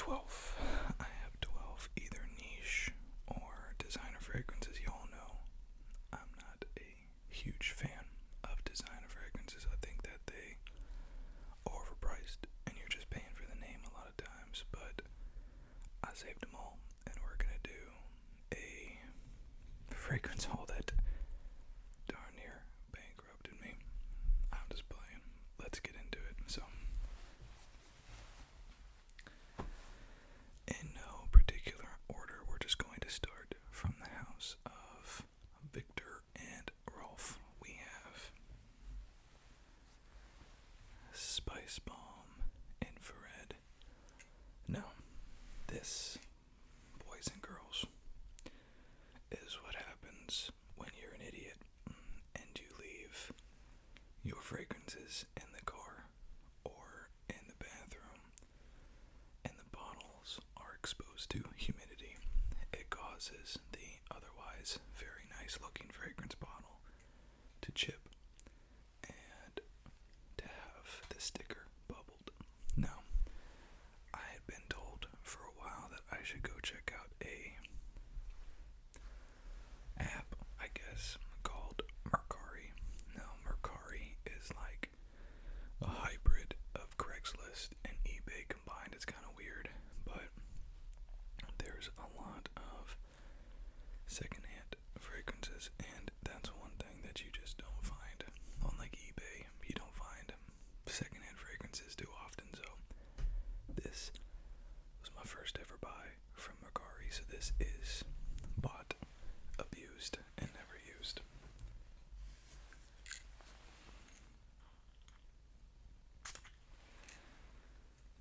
12. I have 12 either niche or designer fragrances. You all know I'm not a huge fan of designer fragrances. I think that they are overpriced and you're just paying for the name a lot of times, but I saved them all and we're gonna do a fragrance haul that darn near bankrupted me. I'm just playing. Let's get into it. So, in no particular order, we're just going to start from the house of Viktor and Rolf. We have Spicebomb Infrared. Now, this, boys and girls, is what happens when you're an idiot and you leave your fragrances in the car or in the bathroom and the bottles are exposed to humidity. It causes the otherwise very nice looking fragrance bottle to chip and to have the sticker bubbled. Now, I had been told for a while that I should go check out a app, I guess, called Mercari. Now, Mercari is like a hybrid of Craigslist and eBay combined. It's kind of weird, but there's a lot of secondhand fragrances, and that's one thing that you just don't find on like eBay. You don't find secondhand fragrances too often, so this was my first ever buy from Mercari. So this is bought, abused, and never used.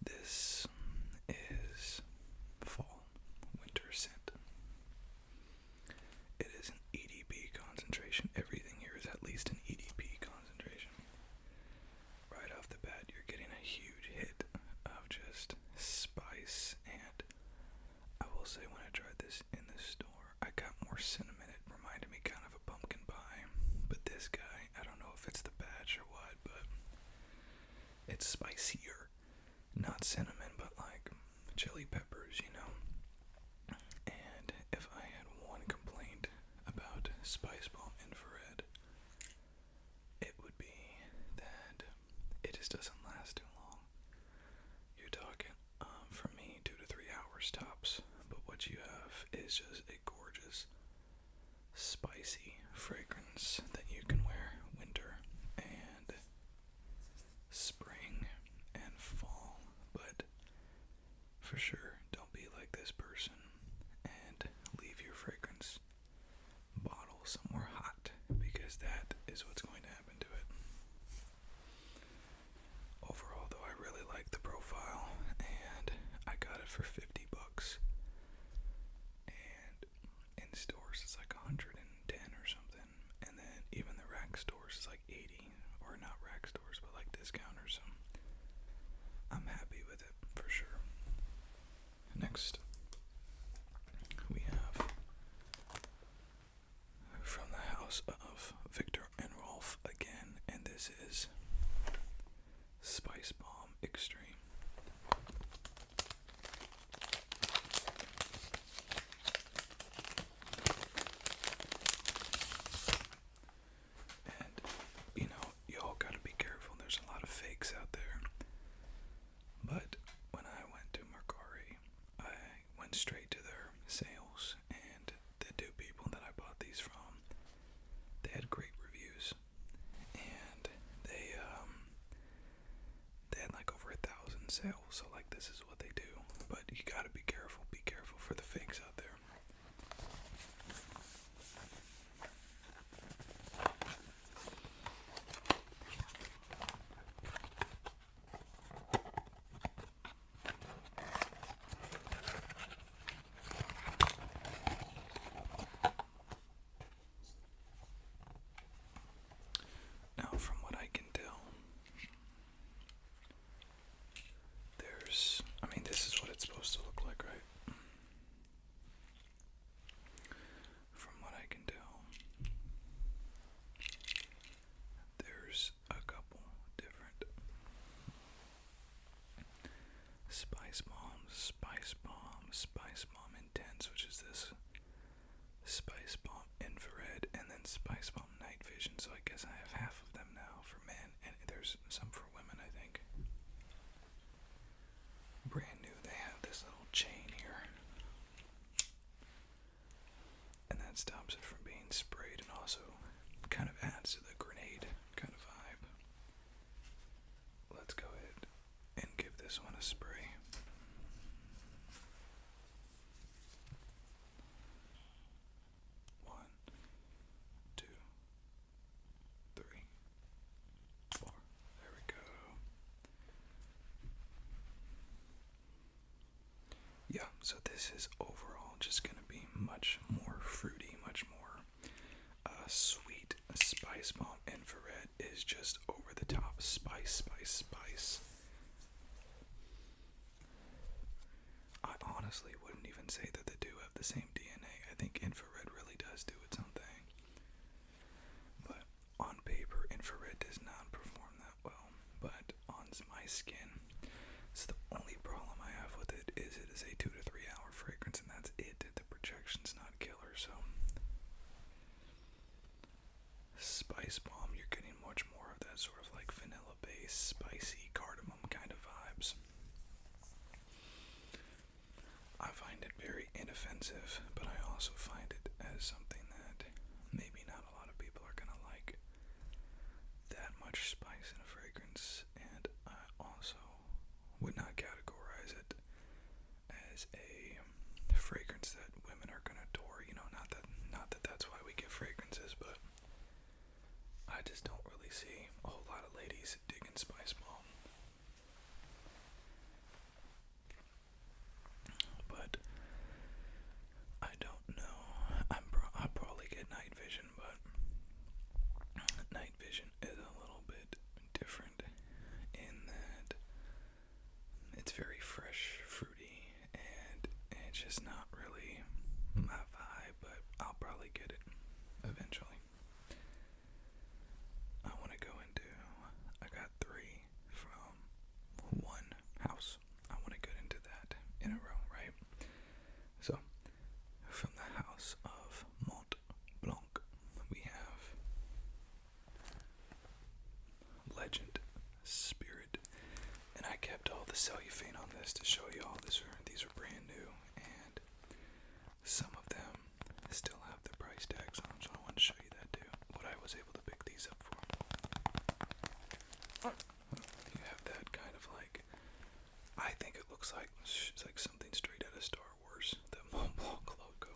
This is fall winter scent. It is an EDP concentration. Everything here is at least an EDP concentration. Right off the bat, you're getting a huge hit of just spice, and I will say when I tried this in the store, I got more cinnamon. It reminded me kind of a pumpkin pie, but this guy, I don't know if it's the batch or what, but it's spicier. Not cinnamon, but like chili peppers, you know. And if I had one complaint about Spicebomb Infrared, it would be that it just doesn't last too long. You're talking, for me, 2 to 3 hours tops. But what you have is just a gorgeous, spicy fragrance that you can wear winter and spring and fall. But for sure, don't be like this person and leave your fragrance bottle somewhere hot, because that is what's going to happen to it. Overall, though, I really like the profile, and I got it for $50. And in stores, it's like 110 or something. And then even the rack stores, it's like 80, or not rack stores, but like discounters. So I'm happy with it for sure. Next, we have from the house of Viktor and Rolf again, and this is Spicebomb Extreme. And, you know, you all gotta be careful. There's a lot of fakes out there. But when I went to Mercari, I went straight to their sales, and the two people that I bought these from, they had great reviews, and they had like over 1,000 sales. So like, this is what they do. But you gotta be careful. Be careful for the fakes out there. Now, from what I can tell, this is what it's supposed to look like, right? From what I can tell, there's a couple different Spicebomb, Spicebomb Spicebomb Intense, which is this Spicebomb Infrared, and then Spicebomb Night Vision. So I guess I have half of them now for men, and there's some for women, I think. Brand new, they have this little chain here, and that stops it from being sprayed, and also kind of adds to the grenade kind of vibe. Let's go ahead and give this one a spray. Yeah, so this is overall just going to be much more fruity, much more sweet. Spicebomb Infrared is just over the top. Spice. I honestly wouldn't even say that the two have the same DNA. I think Infrared really does do its own thing. But on paper, Infrared does not perform that well. But on my skin, it's the only problem I have with it is a 2 to 3 hour fragrance, and that's it. The projection's not killer, so Spicebomb, you're getting much more of that sort of like vanilla-based, spicy cardamom kind of vibes. I find it very inoffensive, but I also find it as something that maybe not a lot of people are gonna like. That much spice in a fragrance, and I also would not categorize it as a fragrance that women are gonna adore. You know, not that that's why we get fragrances, but I just don't really see a whole lot of ladies digging Spicebomb. But I don't know. I'll probably get Night Vision, but Night Vision is a little bit different in that it's very fresh, fruity, and it's just not really my vibe, but I'll probably get it eventually. I want to go into, I got 3 from one house. I want to get into that in a row, right? So, from the house of Mont Blanc, we have Legend, Spirit, and I kept all the cellophane on this to show you all these are brand new, and some of them still have the price tags on them, so I want to show you that too, what I was able to pick these up for. You have that kind of like, I think it looks like it's like something straight out of Star Wars, the Mont Blanc logo.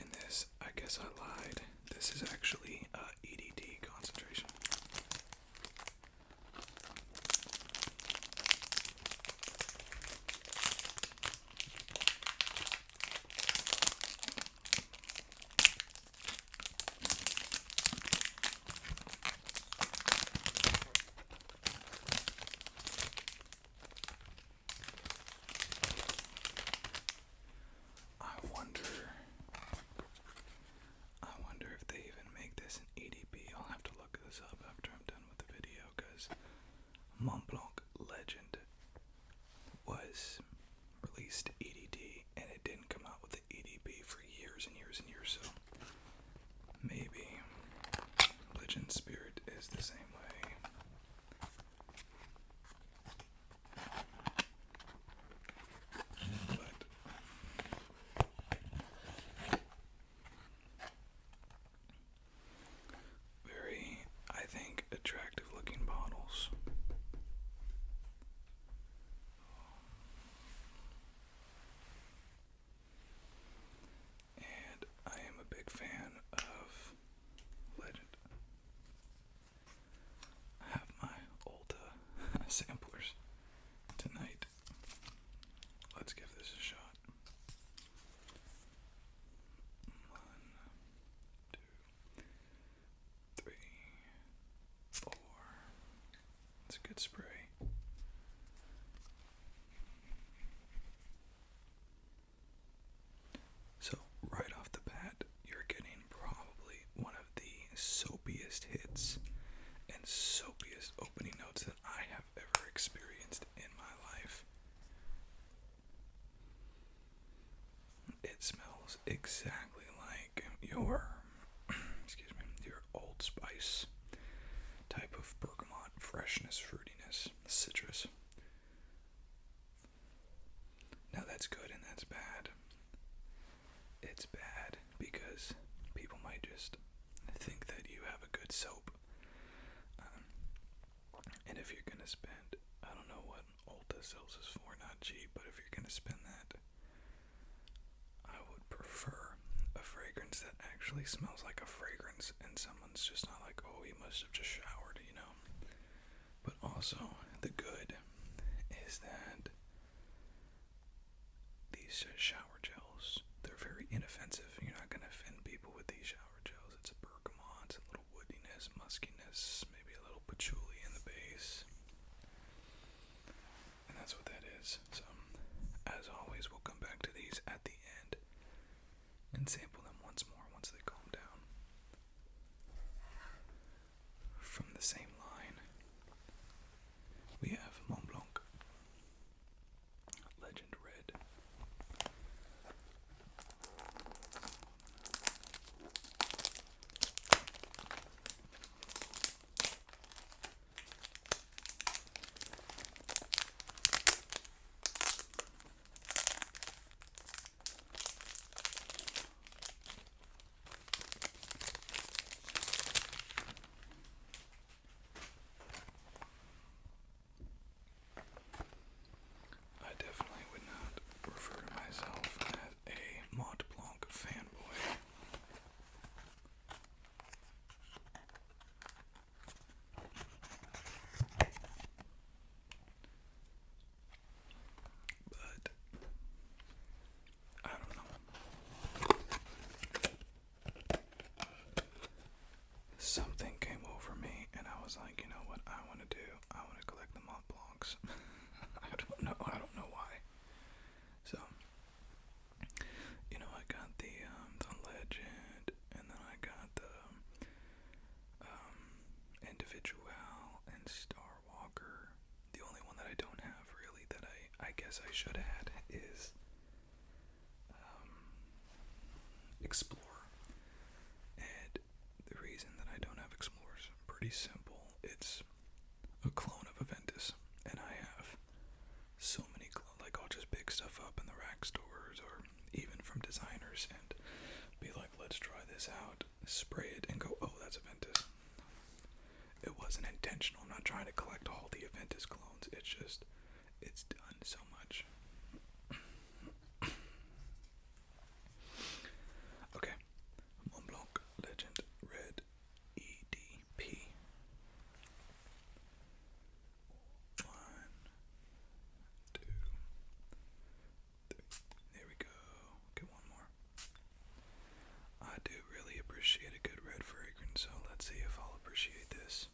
And this, I guess I lied. This is actually EDT concentration. I wonder if they even make this in EDP. I'll have to look this up after I'm done with the video, because Mont Blanc Legend was released EDT, and it didn't come out with the EDP for years and years and years, so maybe Legend Spirit is the same way. But very, I think, attractive looking bottles. And I am a big fan of Legend. I have my Ulta samplers tonight. Let's give this a shot. 1, 2, 3, 4. It's a good spray. So right off the bat, you're getting probably one of the soapiest hits exactly like your, excuse me, your Old Spice type of bergamot freshness, fruitiness, citrus. Now that's good and that's bad. It's bad because people might just think that you have a good soap. And if you're going to spend, I don't know what Ulta sells this for, not cheap, but if you're going to spend that, I would prefer a fragrance that actually smells like a fragrance and someone's just not like, oh, he must have just showered, you know. But also, the good is that these shower gels, they're very inoffensive. You're not going to offend people with these shower gels. It's a bergamot, a little woodiness, muskiness, maybe a little patchouli in the base. And that's what that is. So, as always, we'll come back to these at the end and sample them once more once they calm down. From the same line, we have Mont Blanc Legend Red. I definitely would not refer to myself as a Mont Blanc fanboy. But I don't know. Something came over me and I was like, you know what I want to do? I want to collect the Mont Blancs. I don't know why. So, you know, I got the Legend, and then I got the Individual and Star Walker. The only one that I don't have really that I guess I should add is Explorer. And the reason that I don't have Explorer is pretty simple. It's a clone of Aventus, and I have so many like I'll just pick stuff up in the rack stores or even from designers and be like, let's try this out, spray it and go, oh, that's Aventus. It wasn't intentional. I'm not trying to collect all the Aventus clones. It's just, it's done so much. Okay, Mont Blanc Legend Red EDP. 1, 2, 3. There we go. Get one more. I do really appreciate a good red fragrance, so let's see if I'll appreciate this.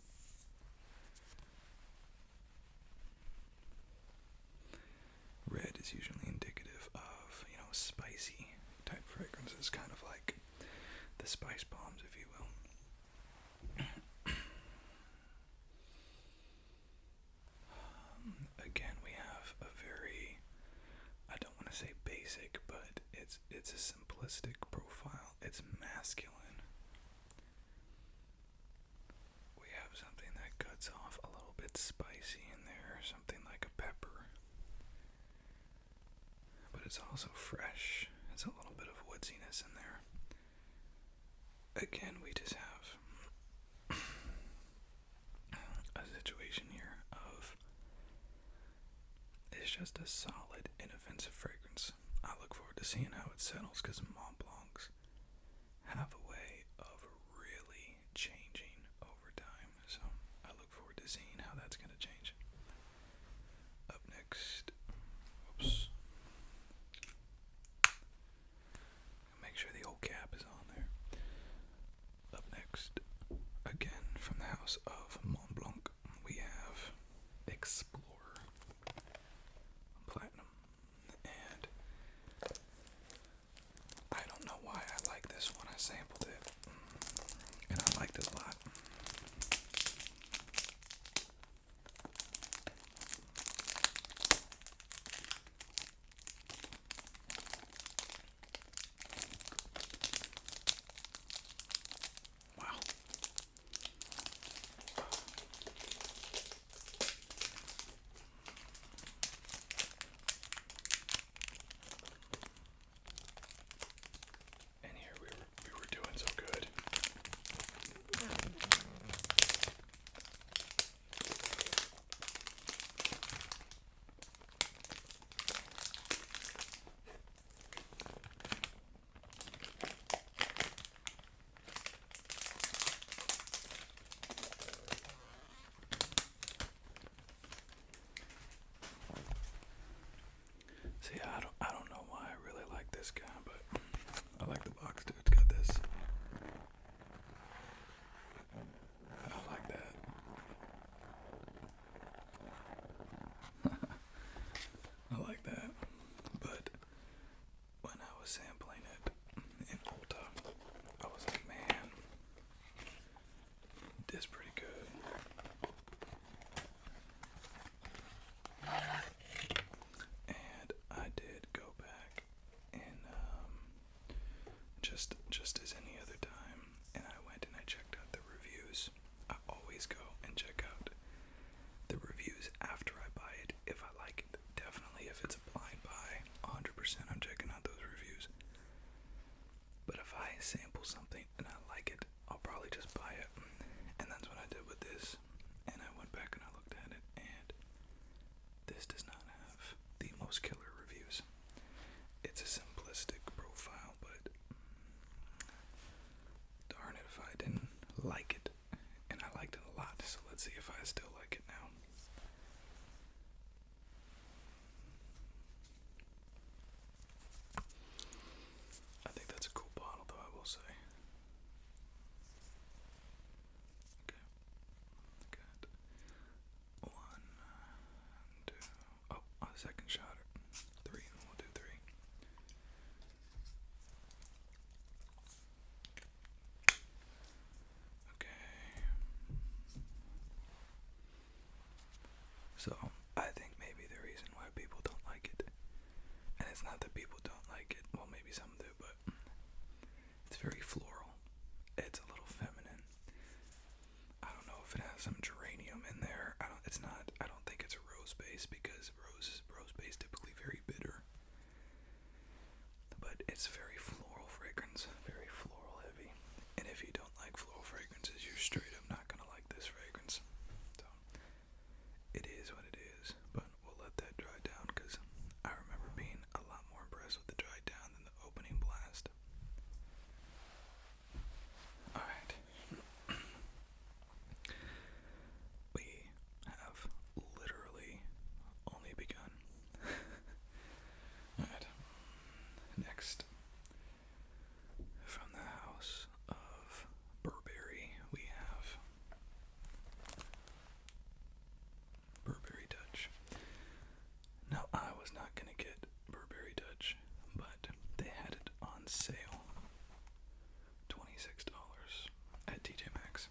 Red is usually indicative of, you know, spicy type fragrances, kind of like the Spicebombs, if you will. Again, we have a very, I don't want to say basic, but it's a simplistic profile. It's masculine. We have something that cuts off a little bit spicy in there, something like a pepper. But it's also fresh. It's a little bit of woodsiness in there. Again, we just have a situation here of it's just a solid, inoffensive fragrance. I look forward to seeing how it settles because Mont Blancs have a way of really changing over time. So I look forward to seeing how that's going to change. Up next, whoops. Make sure the old cap is on there. Up next, again from the house of Mont Blanc, we have Explorer Platinum. And I it's not that people don't like it. Well, maybe some do, but it's very floral. It's a little feminine. I don't know if it has some geranium in there. I don't think it's a rose base because rose base typically very bitter. But it's very floral fragrance, very floral heavy. And if you don't like floral fragrances, you're straight up not gonna like this fragrance. So it is what it is. But we'll let that dry down because I remember being a lot more impressed with the dry down than the opening blast. Alright. We have literally only begun. Alright. Next, from the house of Burberry, we have Burberry Touch. Now, I was not going to get Burberry Touch, but they had it on sale. $26 at TJ Maxx.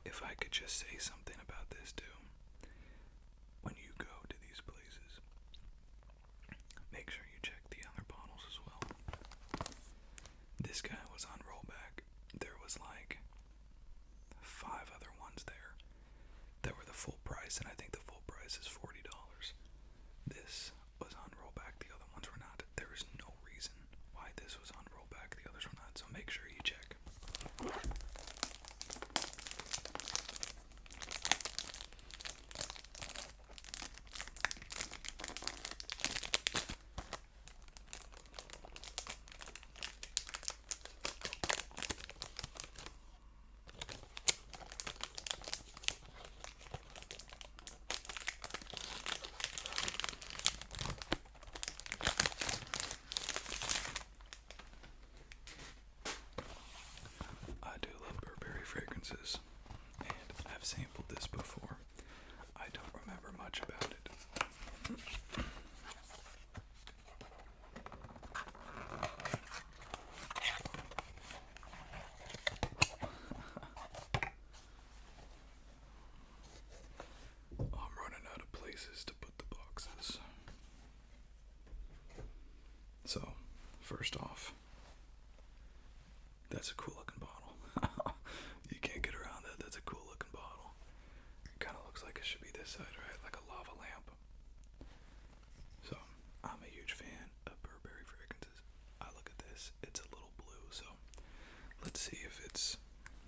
If I could just say something about this too, when you go to these places, make sure you check the other bottles as well. This guy was on rollback. There was like 5 other ones there that were the full price, and I think the full price is $40. This was on rollback. The other ones were not. There is no reason why this was on rollback. The others were not. So make sure you check. I do love Burberry fragrances, and I've sampled this before. I don't remember much about it. I'm running out of places to put the boxes. So, first off, that's a cool looking bottle. You can't get around that. That's a cool looking bottle. It kind of looks like it should be this side, right? Like a lava lamp. So, I'm a huge fan of Burberry fragrances. I look at this. It's a little blue, so let's see if it's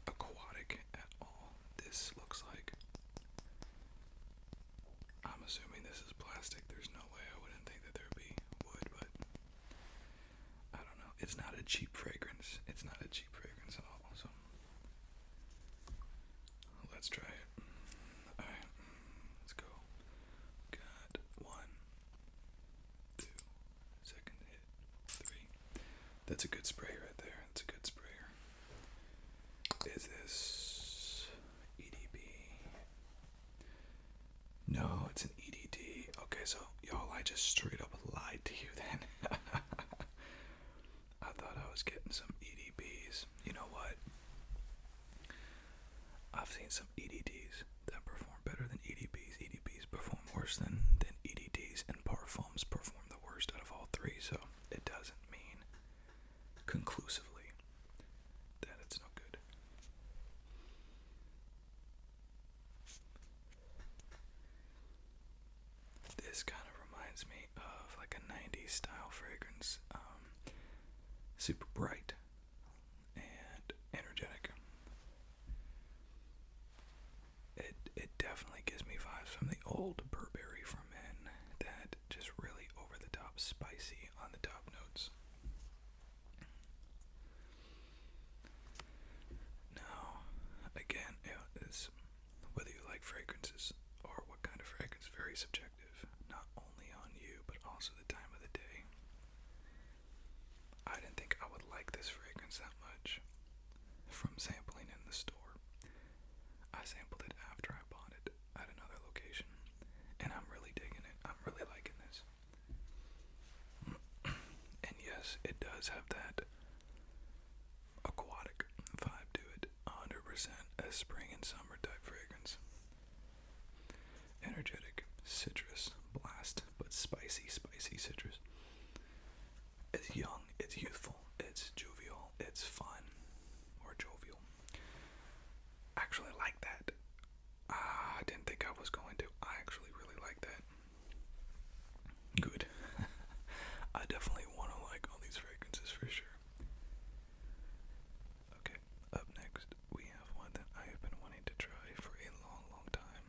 aquatic at all. This looks like, I'm assuming this is plastic. There's no way I wouldn't think that there'd be wood, but I don't know. It's not a cheap fragrance. It's not a cheap fragrance at all, so let's try it. Alright, let's go. Got 1, 2, second hit, 3. That's a good spray right there. That's a good sprayer. Is this EDP? No, it's an EDT. Okay, so y'all, I just straight up lied to you then. I thought I was getting some EDPs. You know what? I've seen some EDTs that perform better than EDPs. EDPs perform worse than EDTs, and parfums perform the worst out of all 3, so it doesn't mean conclusively that it's no good. This kind of reminds me of like a 90s style fragrance. Super bright and energetic. It definitely gives me vibes from the old Burberry for Men, that just really over the top spicy on the top notes. Now, again, it's whether you like fragrances or what kind of fragrance, very subjective, not only on you but also the time of the day. I didn't think I would like this fragrance that much from sampling in the store. I sampled it after I bought it at another location, and I'm really digging it. I'm really liking this. And yes, it does have that aquatic vibe to it. 100% a spring and summer type fragrance. Energetic, citrus, blast, but spicy, spicy. actually like that. I didn't think I was going to. I actually really like that. Good. I definitely want to like all these fragrances for sure. Okay, up next we have one that I have been wanting to try for a long, long time.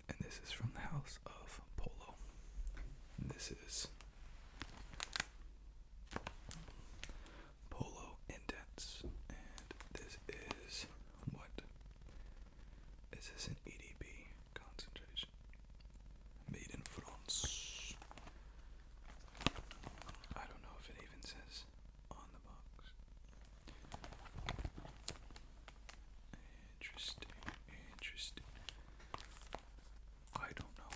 And this is from the house of Polo. This is Polo Intense. And this is what? Is this an EDP concentration? Made in France. I don't know if it even says on the box. Interesting, interesting. I don't know.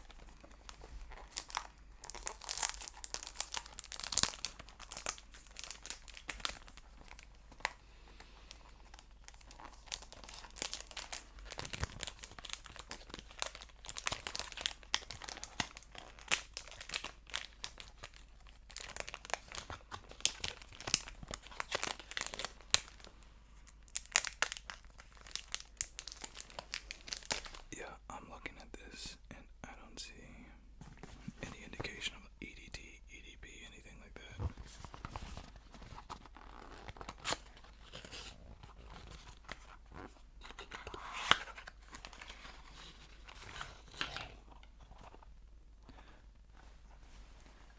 Yeah, I'm looking at this and I don't see any indication of EDT, EDP, anything like that.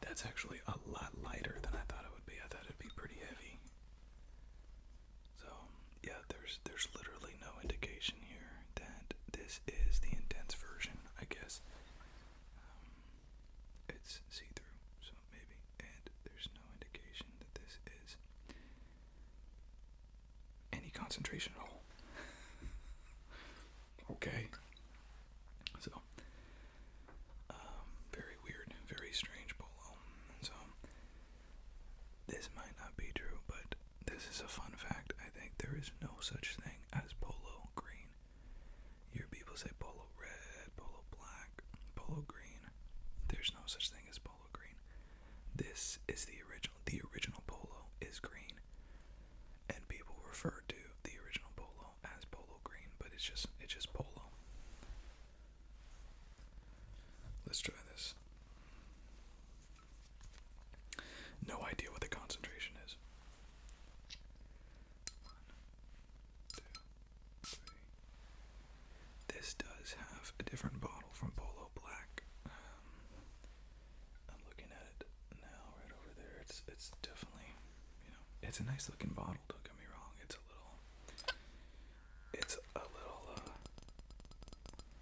That's actually a lot lighter than I thought it would be. I thought it'd be pretty heavy. So, yeah, there's literally no indication here that this is the intense version, I guess. It's see-through, so maybe. And there's no indication that this is any concentration at all. Okay. So, very weird, very strange Polo. So, this might not be true, but this is a fun fact. I think there is no such thing as Polo green. You hear people say Polo red, Polo black, Polo green. There's no such thing as Polo green. This is the original. The original Polo is green. And people refer to the original Polo as Polo green, but it's just Polo. Let's try this. No idea what the concentration is. 1, 2, 3. This does have a different bottle from Polo Black. I'm looking at it now, right over there. It's definitely, it's a nice looking bottle. Don't get me wrong. It's a little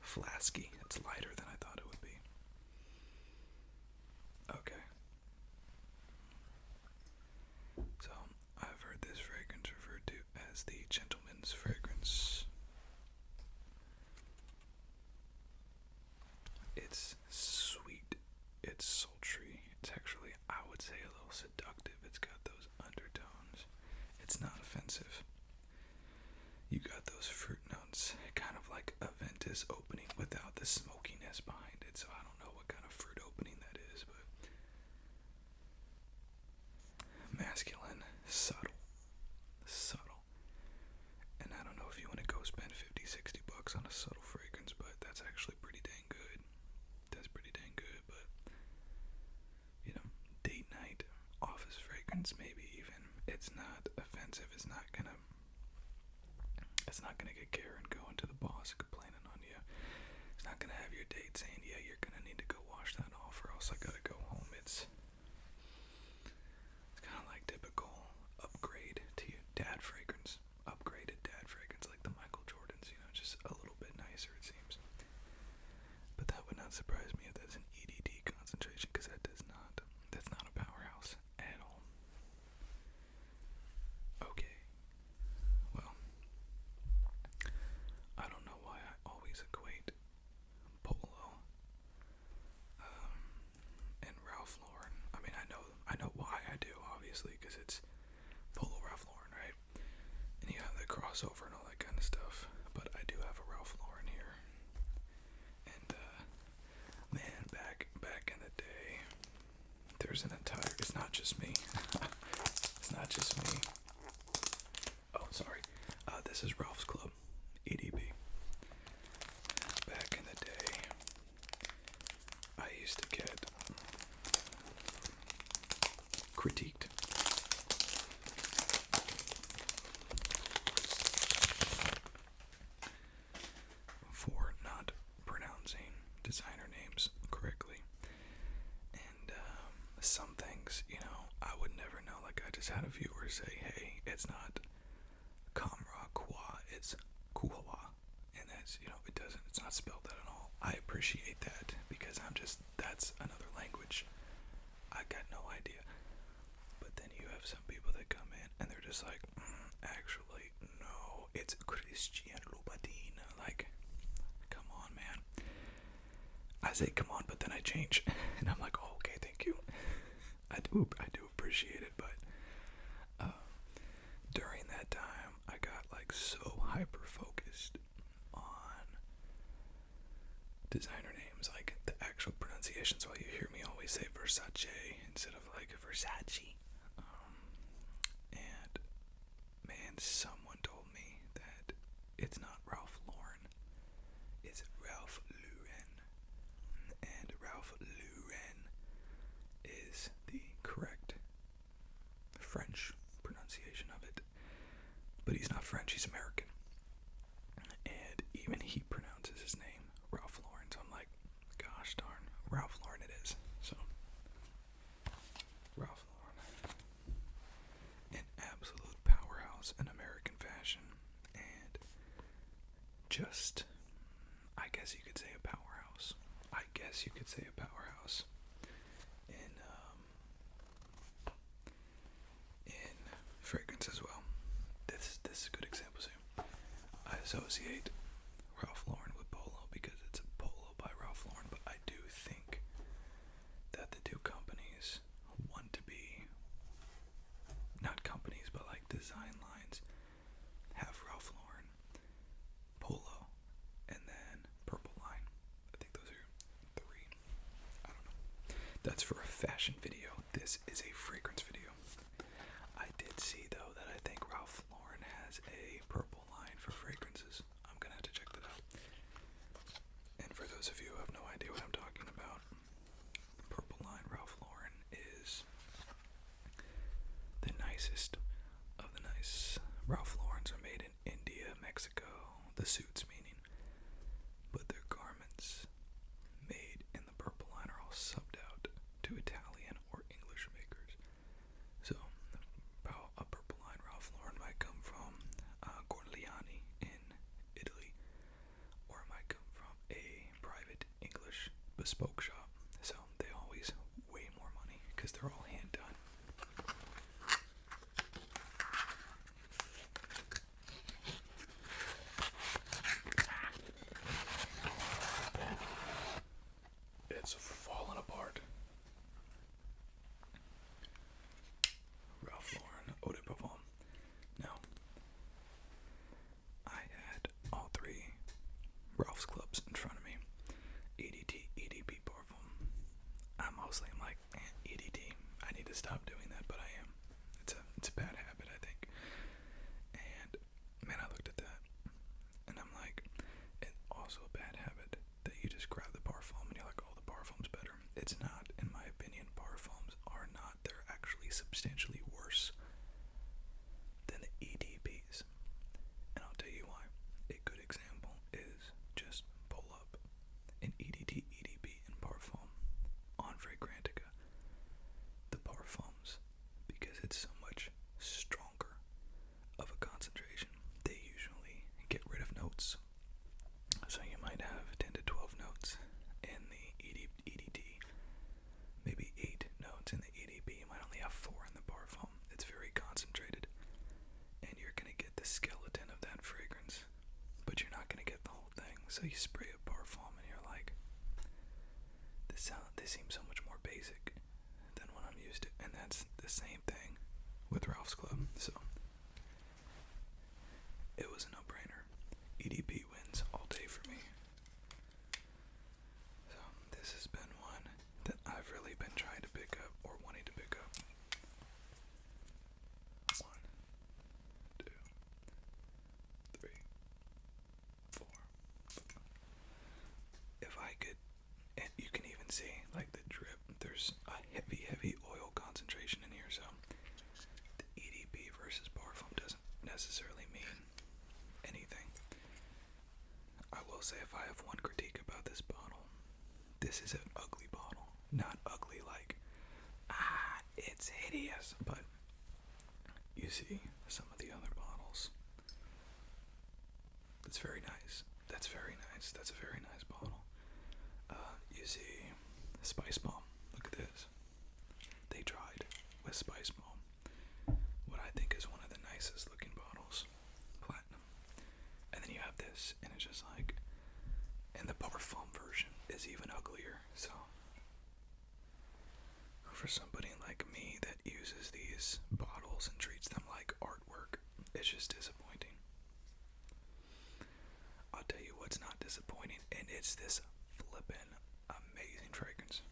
flasky. It's lighter than I thought it would be. Okay. So, I've heard this fragrance referred to as the gentleman's fragrance. It's sweet. It's sultry. It's actually, I would say, a little seductive. It's got those undertones. It's not offensive. You got those fruit notes, kind of like a Ventus opening without the smokiness behind it. So I don't know what kind of fruit opening that is, but masculine, subtle. And I don't know if you want to go spend $50-$60 on a subtle fragrance, but that's actually pretty dang good. That's pretty dang good, but date night, office fragrance, maybe even. It's not offensive. It's not gonna get Karen going to the boss complaining on you. It's not gonna have your date saying, yeah, you're gonna need to go wash that off or else I gotta go home. It's kind of like typical upgrade to your dad fragrance. Upgraded dad fragrance like the Michael Jordans, just a little bit nicer it seems. But that would not surprise me if that's an EDT concentration, because that's not a powerhouse at all. Okay. Well, I don't know why I always equate Polo and Ralph Lauren. I mean, I know why I do, obviously, because it's Polo Ralph Lauren, right? And you have the crossover and all that kind of stuff. But I do have a Ralph Lauren here. And man, back in the day, there's an entire. It's not just me. It's not just me. Oh, sorry. This is Ralph's Club EDP. guys. It's not spelled that at all. I appreciate that because that's another language. I got no idea. But then you have some people that come in and they're just like, actually, no, it's Christian Louboutin. Like, come on, man. I say come on, but then I change. And I'm like, oh, okay, thank you. I do appreciate it, but during that time, I got like so hyper-focused on designer names, like the actual pronunciations, while you hear me always say Versace instead of like Versace. And man, someone told me that it's not Ralph Lauren, it's Ralph Lauren, and Ralph Lauren is the correct French pronunciation of it, but he's not French, he's American, and even he pronounces his name Ralph Lauren, so I'm like, gosh darn, Ralph Lauren it is. So Ralph Lauren, an absolute powerhouse in American fashion, and just, I guess you could say a powerhouse. In fragrance as well. This is a good example too. I associate Ralph Lauren with Polo because it's a Polo by Ralph Lauren, but I do think that the two companies want to be, not companies, but like design lines, have Ralph Lauren, Polo, and then Purple Line. I think those are three. I don't know. That's for a fashion video. This is a fragrance video. I did see though that I think Ralph Lauren has a purple line for fragrances. I'm gonna have to check that out. And for those of you who have no idea what I'm talking about, purple line Ralph Lauren is the nicest of the nice. Ralph Laurens are made in India, Mexico, the suits meaning, but their garments made in the purple line are all subbed out to Italian or English makers. So a purple line Ralph Lauren might come from Corleone in Italy, or it might come from a private English bespoke shop. So they always way more money because they're all hand done. It's falling apart. Ralph Lauren Eau de Parfum. Now, I had all three Ralph's clubs in front of me. EDT, EDP Parfum. I'm like, EDT. I need to stop doing that, but I am. It's a bad habit, I think. And man, I looked at that, and I'm like, it's also a bad habit that you just grab the parfum and you're like, oh, the parfum's better. It's not, in my opinion. Parfums are not. They're actually substantially worse than the EDPs. And I'll tell you why. A good example is just pull up an EDT, EDP, and Parfum on Fragrantica. The parfums, because it's so much stronger of a concentration, they usually get rid of notes. So you might have 10 to 12 notes in the EDT, maybe 8 notes in the EDP. You might only have 4 in the parfum. It's very concentrated, and you're going to get the skeleton of that fragrance, but you're not going to get the whole thing. So you spray a parfum and you're like, this seems so much more basic than what I'm used to. And that's the same thing with Ralph's Club. So it was a no-brainer. EDP wins all day for me. So this has been one that I've really been trying to pick up, or wanting to pick up. 1, 2, 3, 4. If I could, and you can even see like the drip, there's a heavy oil concentration in here, so the EDP versus parfum doesn't necessarily mean anything. I will say, if I have one critique about this bottle, this is an ugly bottle. Not ugly like, it's hideous, but you see some of the other bottles, it's very nice. That's very nice. That's a very nice bottle. You see, Spicebomb. Look at this. They tried with Spicebomb. What I think is one of the nicest looking bottles. Platinum. And then you have this, and it's just like, and the parfum version is even uglier. So, for somebody like me that uses these bottles and treats them like artwork, it's just disappointing. I'll tell you what's not disappointing, and it's this flippin' amazing fragrance.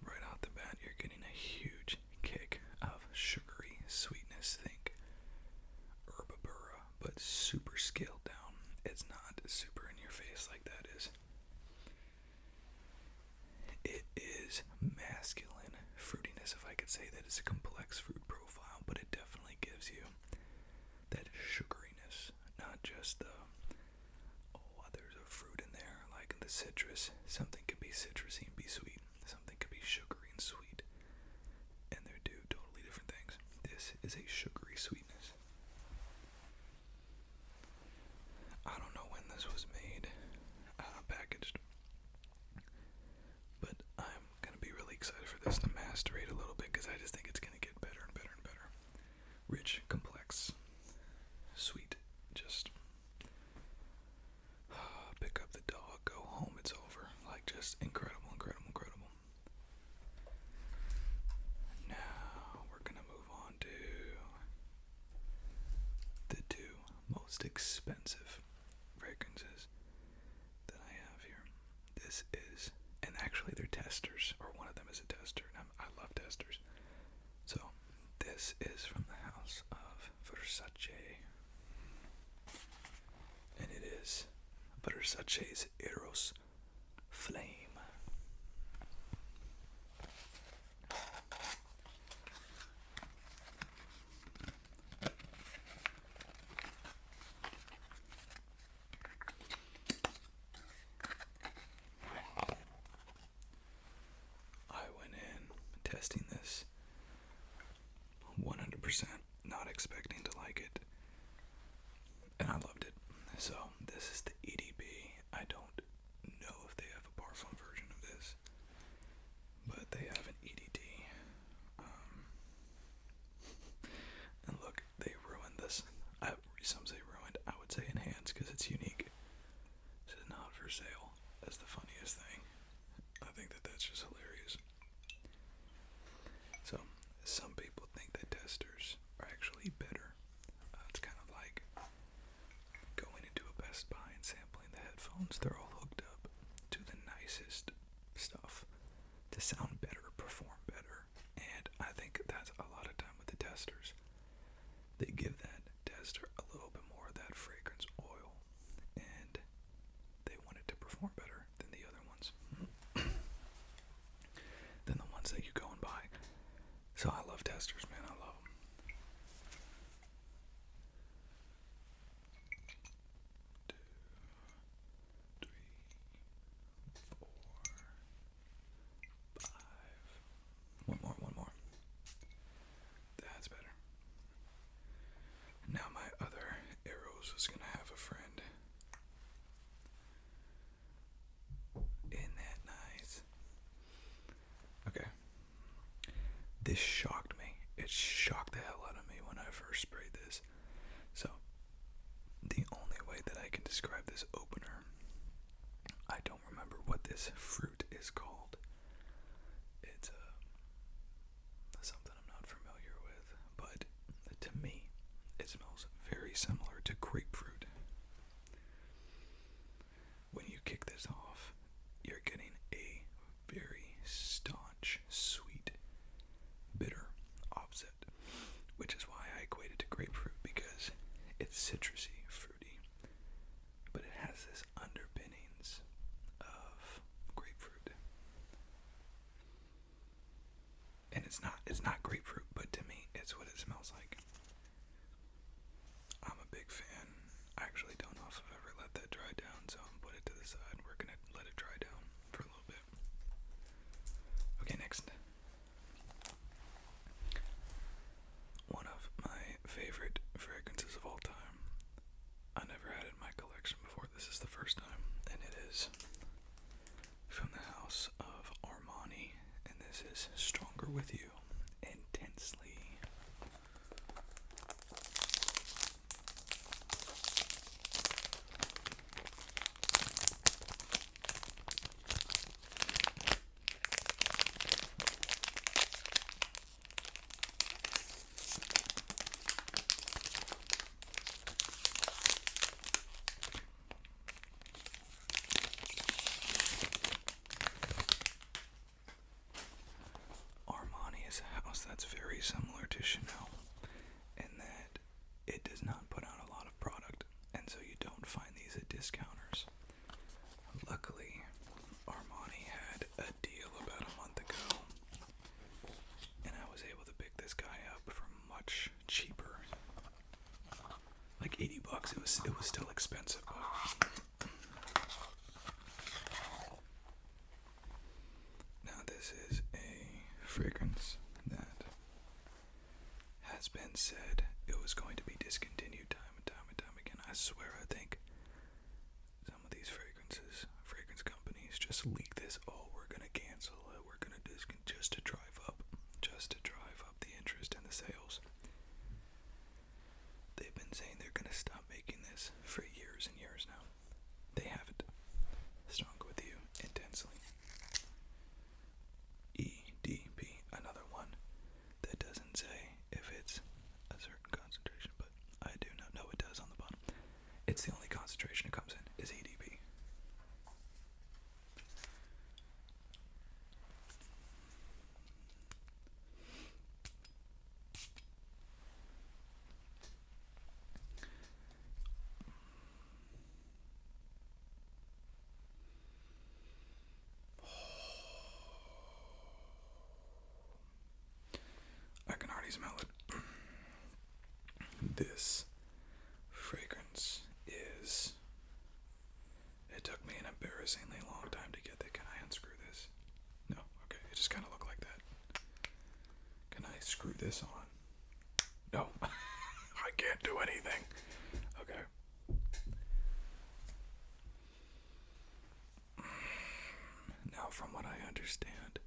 Right out the bat, you're getting a huge kick of sugary sweetness. Think Herbabura, but super scaled down. It's not super in your face like that is. It is masculine fruitiness, if I could say that it's a complex fruit profile, but it definitely gives you that sugariness, not just the, there's a fruit in there, like the citrus. Something could be citrusy and be sweet. Something could be sugary and sweet. And they're two totally different things. This is a sugary sweetness. I don't know when this was made, packaged, but I'm going to be really excited for this to macerate a little bit because I just think it's going to get better and better and better. Rich, complex, sweet, just pick up the dog, go home, it's over. Like, just incredible, incredible, incredible. Now, we're going to move on to the two most expensive fragrances that I have here. This is, and actually they're testers, or one of them is a tester, and I love testers. So, this is from the house of Versace, and it is Versace's Eros Flame. I went in testing this 100%, not expecting to like it, and I loved it. So this is the EDP. I don't know if they have a parfum version of this, but they have an EDT. And look, they ruined this. Some say ruined, I would say enhanced because it's unique. This is not for sale. That's the funniest thing. I think that that's just hilarious. So, some people think that testers are actually better. It's kind of like going into a Best Buy and sampling the headphones. They're all hooked up to the nicest stuff to sound better, perform better. And I think that's a lot of time with the testers. They give that tester a little bit more of that fragrance oil, and they want it to perform better than the other ones. Than the ones that you go and buy. So I love testers, man. I love them. 2, 3, 4, 5. One more. That's better. Now my other Eros is gonna have a friend. Isn't that nice? Okay. This shocked me. It shocked the hell out of me when I first sprayed this. So, the only way that I can describe this opener, I don't remember what this fruit is called. It's something I'm not familiar with, but to me, it smells very similar to grapefruit. When you kick this off, you're getting a very staunch, sweet, bitter offset, which is why I equate it to grapefruit, because it's citrusy, fruity, but it has this underpinnings of grapefruit. And it's not grapefruit, but to me, it's what it smells like. I'm a big fan. I actually don't know if I've ever let that dry down, so I'm put it to the side. We're gonna let it dry down for a little bit. Okay, next. One of my favorite fragrances of all time. I never it was still expensive. Now this is a fragrance that has been said it was going to be discontinued time and time and time again. I swear, I think some of these fragrance companies just leak this. Oh, we're gonna cancel it. We're gonna just to drive up the interest and the sales. They've been saying they're gonna stop making this for years and years now. They haven't. Stronger with you intensely. EDP, another one that doesn't say if it's a certain concentration, but I do not know it does on the bottom. It's the only concentration it comes in is EDP. I can already smell it. This fragrance is... It took me an embarrassingly long time to get that. Can I unscrew this? No? Okay, it just kind of looked like that. Can I screw this on? No. I can't do anything. Okay. Now, from what I understand,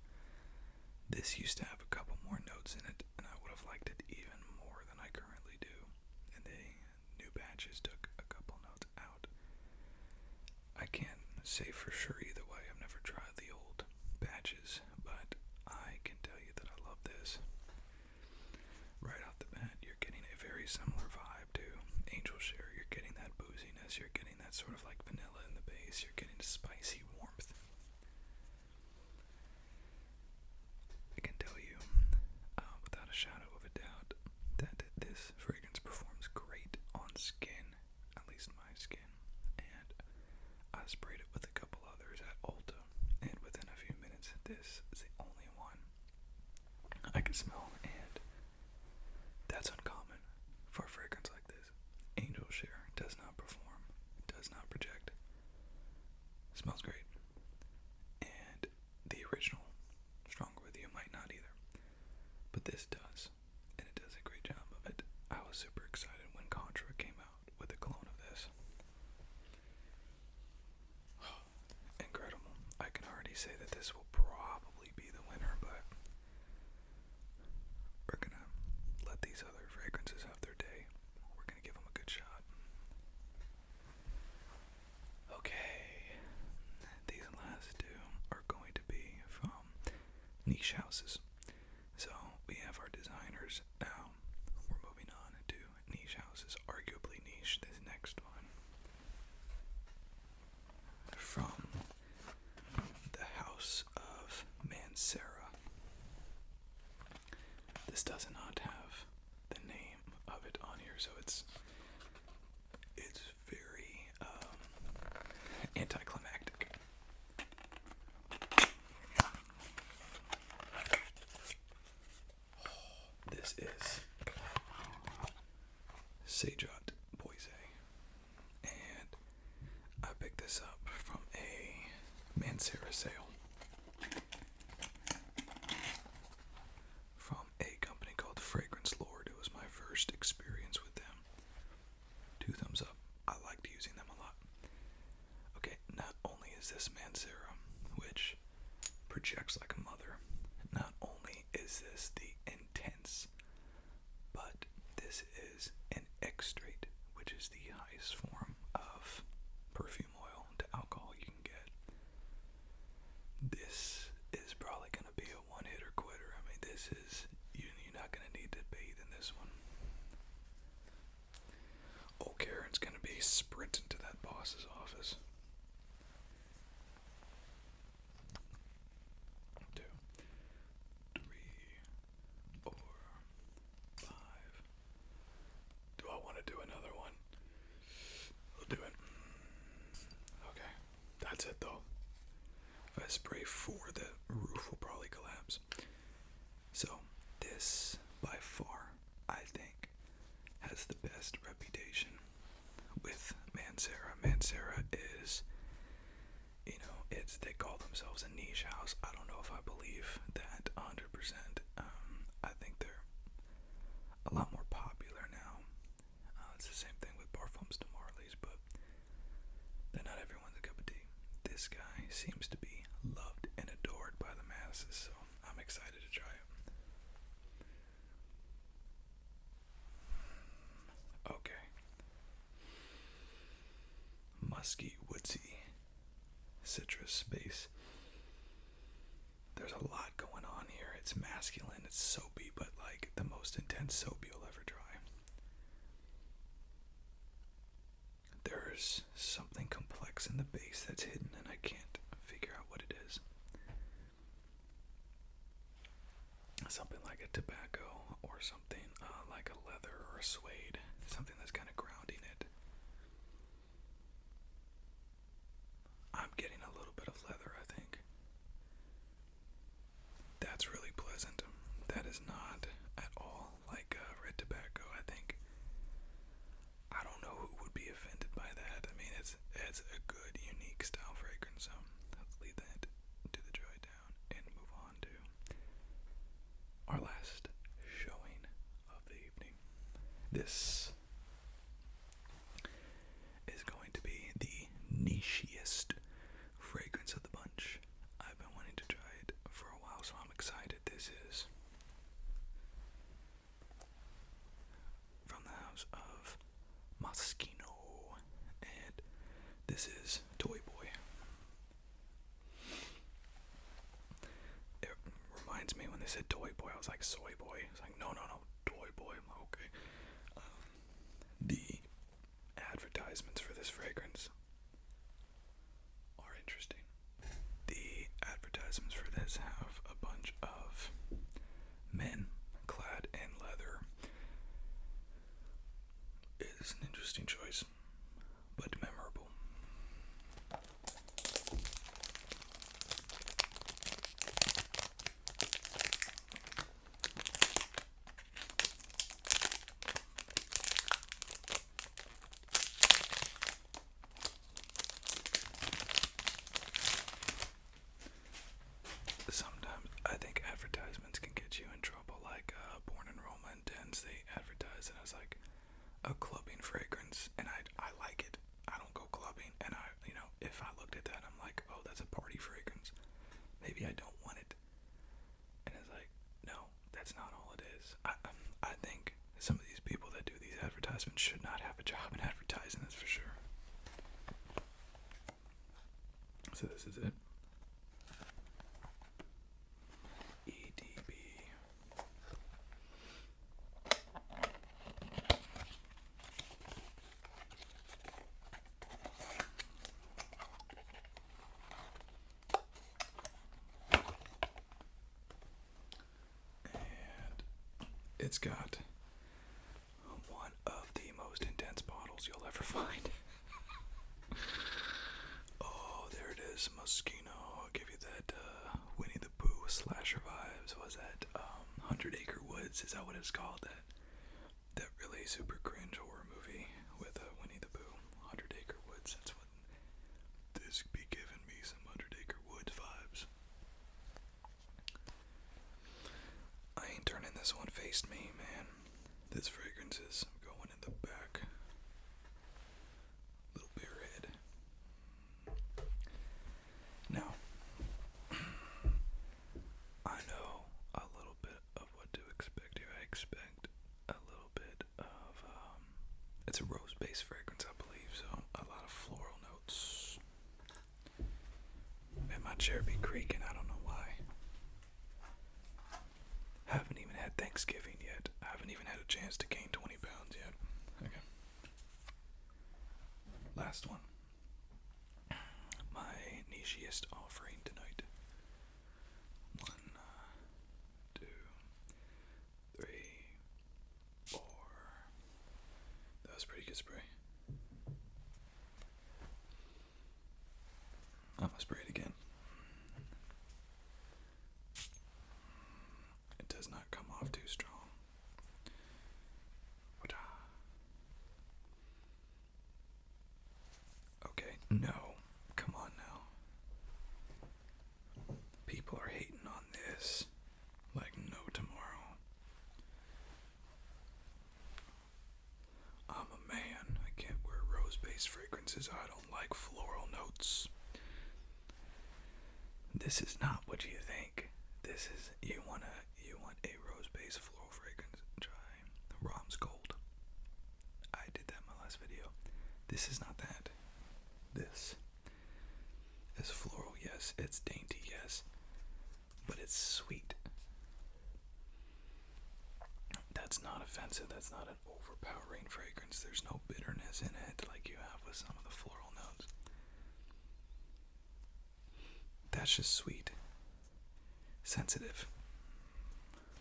this used to have a couple more notes in it, and I would have liked it even more than I currently do. And the new batches took a couple notes out. I can't say for sure either way. I've never tried the old batches, but I can tell you that I love this. Right off the bat, you're getting a very similar vibe to Angel Share. You're getting that booziness. You're getting that sort of like vanilla in the base. You're getting spicy warmth. I can tell you, without a shadow of a doubt, that this fragrance performs great on skin, at least my skin, and I sprayed it with a couple others at Ulta, and within a few minutes, this is the only one I can smell, and that's uncommon for a fragrance like this. Angel Share does not perform, does not project, smells great, and the original Stronger With You might not either, but this does, and it does a great job of it. I was super excited when Contra came out with a clone of this. Incredible. I can already say that this will probably be the winner, but we're gonna let these other fragrances have their day. We're gonna give them a good shot. Okay, these last two are going to be from niche houses. So we have our designers now. We're moving on to niche houses, arguably niche. This next one from the house of Mancera. This does not have the name of it on here, so it's very anticlimactic. This is Cedrat, Boise, and I picked this up from a Mancera sale from a company called Fragrance Lord. It was my first experience with them. 2 thumbs up. I liked using them a lot. Okay, not only is this Mancera, which projects like a mother, not only is this the Intense, but this is an extrait, which is the highest form of perfume oil to alcohol you can get. This is probably going to be a one-hitter quitter. I mean, this is, you're not going to need to bathe in this one. Oh, Karen's going to be sprinting to that boss's office. 2, 3, 4, 5. Do I want to do another one? We'll do it. Okay, that's it though. If I spray 4, the roof will probably collapse. So this, by far, I think, has the best reputation with themselves a niche house. I don't know if I believe that 100%. I think they're a lot more popular now. It's the same thing with Parfums de Marley's, but they're not everyone's a cup of tea. This guy seems to be loved and adored by the masses, so I'm excited to try it. Okay. Musky, woodsy, citrus base. There's a lot going on here. It's masculine, it's soapy, but like the most intense soap you'll ever try. There's something complex in the base that's hidden, and I can't figure out what it is. Something like a tobacco, or something like a leather or a suede. Something that's kind of grounding it. I'm getting a little bit of leather, I think. That's really pleasant. That is not at all like red tobacco, I think. I don't know who would be offended by that. I mean, it's a good, unique style fragrance, so let's leave that to the dry down and move on to our last showing of the evening. This is going to be the nichiest fragrance of the bunch. I've been wanting to try it for a while, so I'm excited. This is from the house of Moschino, and this is Toy Boy. It reminds me when they said Toy Boy, I was like, soy boy. It's like, no, Toy Boy. Okay. The advertisements for this fragrance are interesting. The advertisements for this have a bunch of men clad in leather. It is an interesting choice, but memorable. Sometimes I think advertisements can get you in trouble, like Born and Roma Intense. They advertise it as like a clubbing fragrance, and I like it. I don't go clubbing, and if I looked at that, I'm like, oh, that's a party fragrance. Maybe I don't want it. And it's like, no, that's not all it is. I think some of these people that do these advertisements should not have a job in advertising, that's for sure. So this is it. EDP. It's got one of the most intense bottles you'll ever find. Oh, there it is, Moschino. I'll give you that Winnie the Pooh slasher vibes. Was that 100 Acre Woods? Is that what it's called? That really super cringe horror movie with Winnie the Pooh. 100 Acre Woods. That's what this be giving me, some 100 Acre Woods vibes. I ain't turning this one faced me, man. This fragrance is going in the back. Little beer head. Now, I know a little bit of what to expect here. I expect a little bit of, it's a rose-based fragrance, I believe, so a lot of floral notes. And my chair be creaking, I don't know why. Haven't even had Thanksgiving yet. I haven't even had a chance to gain 20 pounds yet. Okay. Last one. My nichiest offering tonight. 1, 2, 3, 4. That was pretty good spray. I'm gonna spray it again. It does not come off too strong. Okay, no. Come on now. fragrances. I don't like floral notes. This is not what you think. This is, you want a rose-based floral fragrance. Try Rom's Gold. I did that in my last video. This is not that. This is floral, yes. It's dainty, yes. But it's sweet. That's not offensive. That's not an overpowering fragrance. There's no bitterness in it like you have with some of the floral notes. That's just sweet. Sensitive.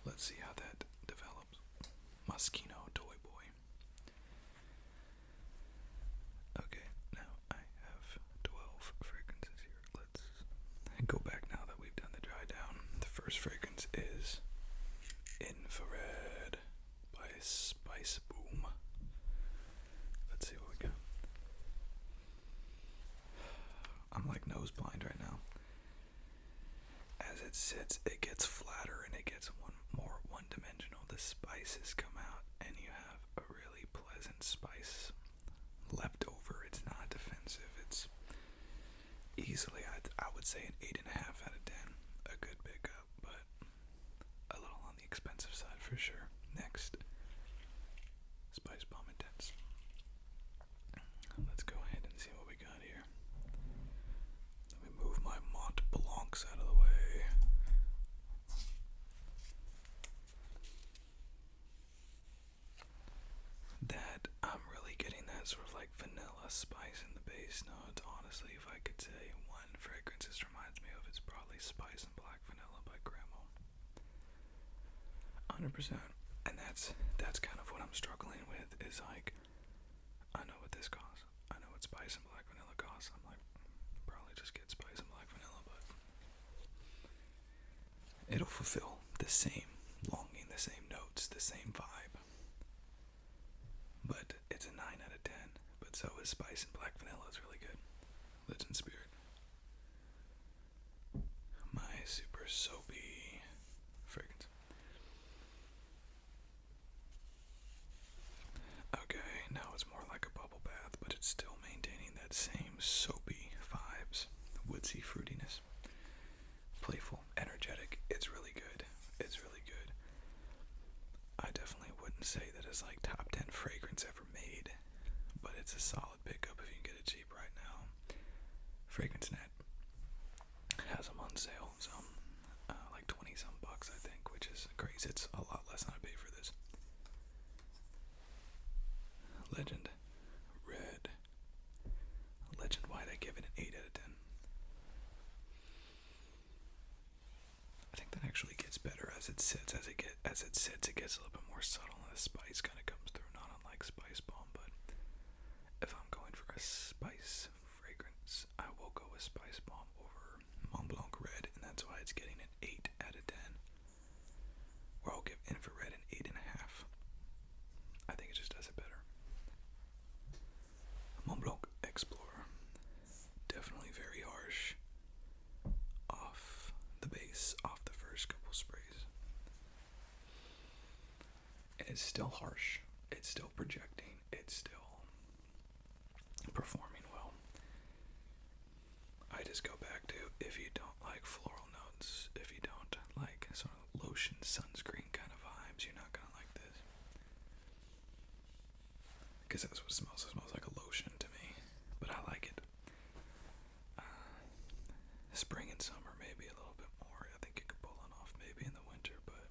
Let's see how that develops. Moschino Toy Boy. Okay, now I have 12 fragrances here. Let's go back now that we've done the dry down. The first fragrance is Infrared by Spicebomb. Let's see what we got. I'm like nose blind right now. As it sits, it gets flatter and it gets more one-dimensional. The spices come out and you have a really pleasant spice left over. It's not defensive. It's easily, I would say, an 8.5 out of 10. A good pickup, but a little on the expensive side for sure. Next, Spicebomb Intense. Let's go ahead and see what we got here. Let me move my Mont Blancs out of the way. That, I'm really getting that sort of like vanilla spice in the base notes. Honestly, if I could say one fragrance this reminds me of, it's probably Spice and Black Vanilla by Grandma. 100%. And that's kind of what I'm struggling with, is like, I know what this costs. I know what Spice and Black Vanilla costs. I'm like, probably just get Spice and Black Vanilla, but it'll fulfill the same longing, the same notes, the same vibe. But it's a 9 out of 10. But so is Spice and Black Vanilla. It's really good. Legend Spirit. My super soapy fragrance. Okay, now it's more like a bubble bath, but it's still maintaining that same soapy vibes. Woodsy fruitiness. Playful, energetic. It's really good. It's really good. I definitely wouldn't say that it's like top 10 fragrance ever made, but it's a solid pickup if you can get it cheap right now. Fragrance Net has them on sale, so like 20 some bucks I think, which is crazy. It's a lot less than I paid for this. Legend Red. Legend White, I give it an 8 out of 10. I think that actually gets better as it sits. As it sits, it gets a little bit more subtle, and the spice kind of comes through. Not unlike Spicebomb, but if I'm going for a spice fragrance, I will go with Spicebomb over Mont Blanc Red, and that's why it's getting an 8 out of 10. Or I'll give Infrared an 8.5. I think it just does it better. Mont Blanc Explorer, definitely very harsh. Off the base, off the first couple sprays. And it's still harsh. It's still projecting. It's still performing well. I just go back to, if you don't like floral notes, if you don't like sort of lotion, sunscreen kind of vibes, you're not going to like this. Because that's what it smells. It smells like a lotion to me. But I like it. Spring and summer, maybe a little bit more. I think you could pull it off maybe in the winter, but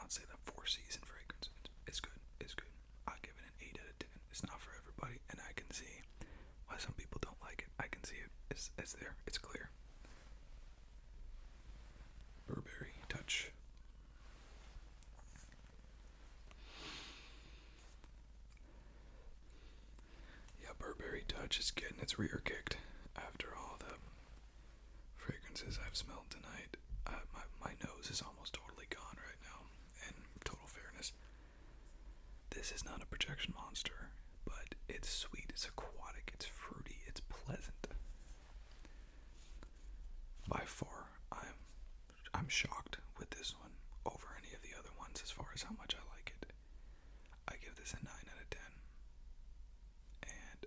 I'd say that 4-season fragrance, it's good. It's good. I'll give it an 8 out of 10. It's not for everybody, and I can see why some people don't like it. I can see it. It's there. It's clear. Burberry Touch. Yeah, Burberry Touch is getting its rear kicked after all the fragrances I've smelled tonight. My nose is almost totally gone right now, in total fairness. This is not a projection monster, but it's sweet, it's aquatic, it's fruity, it's pleasant. By far, I'm shocked with this one over any of the other ones as far as how much I like it. I give this a 9 out of 10. And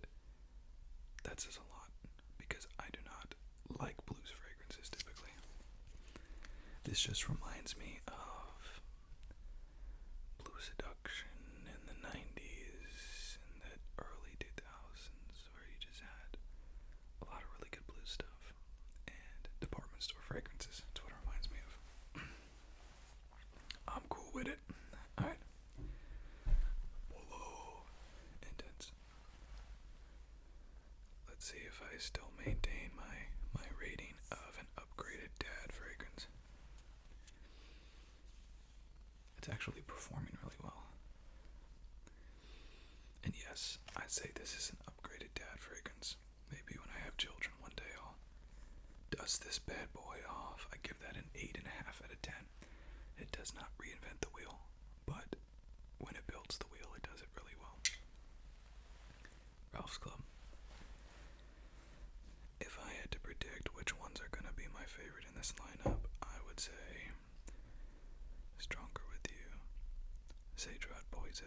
that says a lot, because I do not like blues fragrances typically. This just reminds me of Blue Seduction in the 90s and the early 2000s, where you just had a lot of really good blues stuff. And department store fragrances, that's what it reminds me of. I'm cool with it. Alright. Polo Intense. Let's see if I still maintain my rating of an upgraded dad fragrance. It's actually performing really well. And yes, I'd say this is an upgraded dad fragrance. Maybe when I have children one day I'll dust this bad boy off. I give that an 8.5 out of 10. It does not reinvent the wheel, but when it builds the wheel, it does it really well. Ralph's Club. If I had to predict which ones are going to be my favorite in this lineup, I would say Stronger With You, Cedrat, Boise,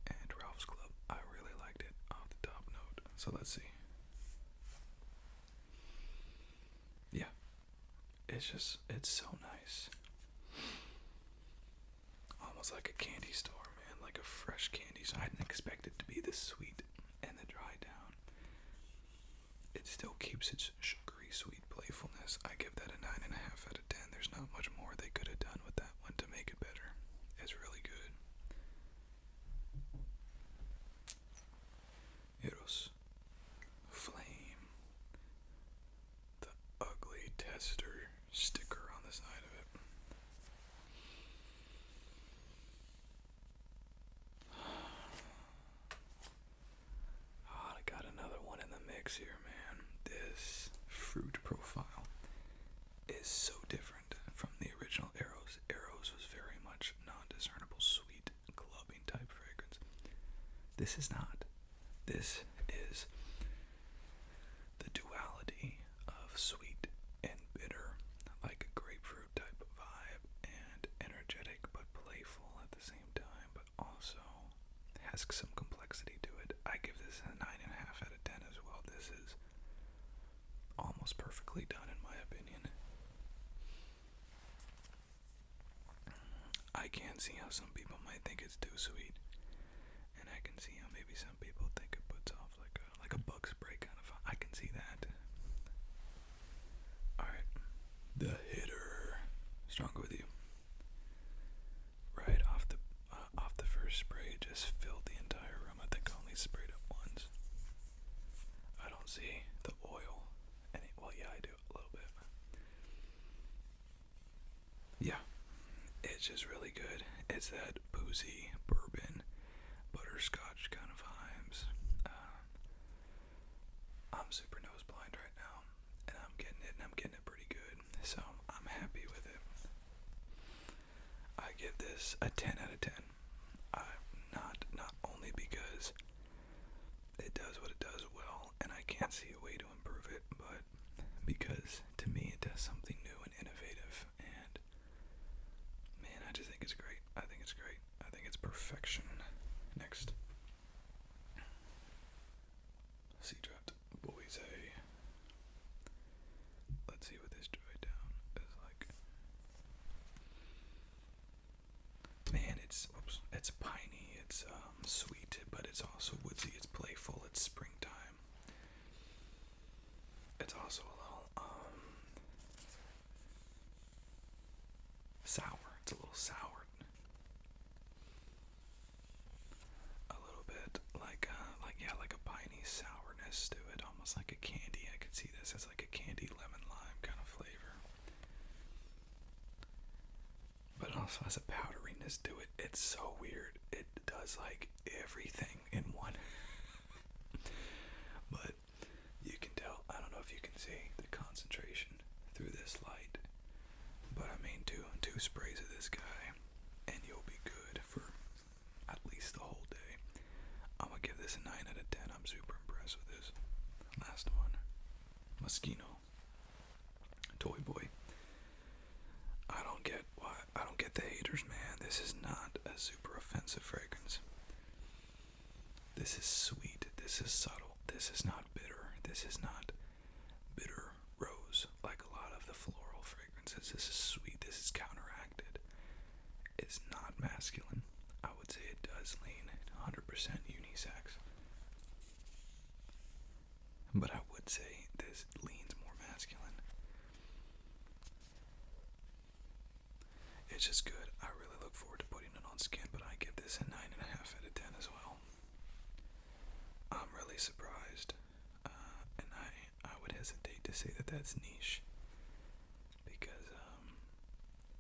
and Ralph's Club. I really liked it off the top note. So let's see. Yeah. It's so nice. Almost like a candy store, man. Like a fresh candy. So I didn't expect it to be this sweet and the dry down. It still keeps its sugary sweet playfulness. I give that a 9.5 out of 10. There's not much more they could have done with that one to make it better. It's really good. Eros. Flame. The ugly tester sticker on the side of it. Oh, I got another one in the mix here, man. This fruit profile is so different from the original Eros. Eros was very much non-discernible, sweet, clubbing type fragrance. This is not. This is the duality of sweet and bitter, like a grapefruit type of vibe, and energetic but playful at the same time, but also has some complexity to it. I give this a 9.5 out of 10 as well. This is almost perfectly done in my opinion. I can see how some people might think it's too sweet, and I can see how maybe some people think it puts off like a bug spray kind of. I can see that. All right, the hitter, Stronger With You. Right off the first spray, it just filled the entire room. I think I only sprayed it once. I don't see the oil. Well, yeah, I do a little bit. Yeah, it's just really good. It's that boozy bourbon, butterscotch kind of vibes. I'm super nose blind right now, and I'm getting it pretty good. So I'm happy with it. I give this a 10 out of 10. Not only because it does what it does well, and I can't see a way to improve it, but because to me it does something new and innovative, and man, I just think it's great. I think it's great. I think it's perfection. Next. Cedrat, Boise. Let's see what this dry down is like. Man, it's piney, it's sweet, but it's also woodsy, it's playful, it's springtime. It's also a little sour. It's a little sour. A little bit like a piney sourness to it, almost like a candy. I could see this as like a candy lemon lime kind of flavor. But it also has a powderiness to it. It's so weird. It does like everything in one. But you can tell, I don't know if you can see the concentration through this light, but I mean two sprays of this guy and you'll be good for at least the whole day. I'm gonna give this a 9 out of 10. I'm super impressed with this. Last one, Moschino Toy Boy. I don't get the haters, man. This is not a super offensive fragrance. This is sweet. This is subtle. This is not bitter. this is not bitter rose like a lot of the floral fragrances. This is sweet. This is counteracted. It's not masculine. I would say it does lean 100% unisex. But I would say this leans more masculine. It's just good. I really look forward to putting it on skin, but I give this a 9.5 out of 10 as well. I'm really surprised, and I would hesitate to say that that's niche, because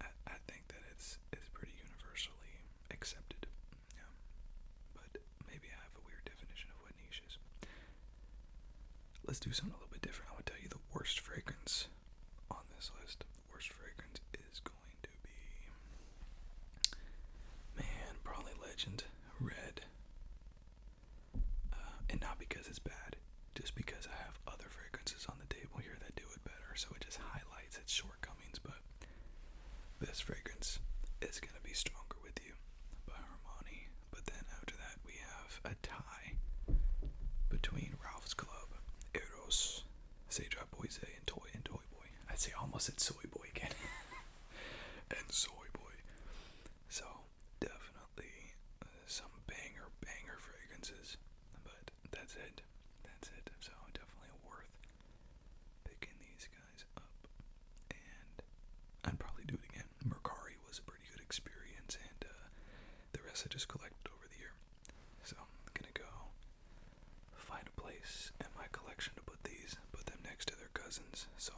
I think that it's pretty universally accepted. Yeah. But maybe I have a weird definition of what niche is. Let's do something a little bit different. I would tell you the worst fragrance on this list. The worst fragrance is going to be, probably Legend Red. And not because it's bad, just because I have other fragrances on the table here that do it better, so it just highlights its shortcomings. But this fragrance is going to be Stronger With You by Armani. But then after that we have a tie between Ralph's Club, Eros, Cedrat, Boise, and Toy Boy. I'd say almost said Soy Boy again. And Soy Boy. So definitely some banger fragrances. But that's it. So definitely worth picking these guys up. And I'd probably do it again. Mercari was a pretty good experience, and the rest I just collected over the year. So I'm gonna go find a place in my collection to put them next to their cousins, so